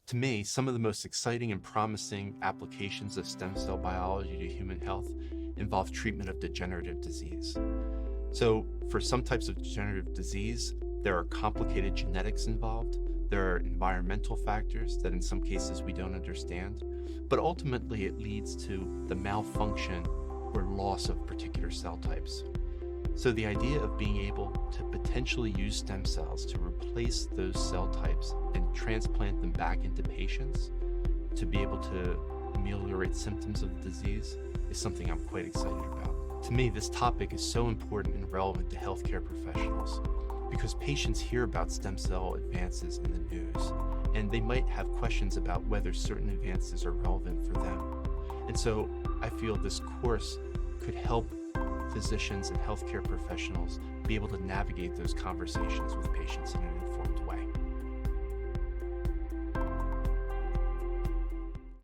To me, some of the most exciting and promising applications of stem cell biology to human health involve treatment of degenerative disease. So, for some types of degenerative disease, there are complicated genetics involved, there are environmental factors that in some cases we don't understand, but ultimately it leads to the malfunction or loss of particular cell types. So the idea of being able to potentially use stem cells to replace those cell types and transplant them back into patients to be able to ameliorate symptoms of the disease is something I'm quite excited about. To me, this topic is so important and relevant to healthcare professionals because patients hear about stem cell advances in the news, and they might have questions about whether certain advances are relevant for them. And so I feel this course could help physicians and healthcare professionals be able to navigate those conversations with patients in an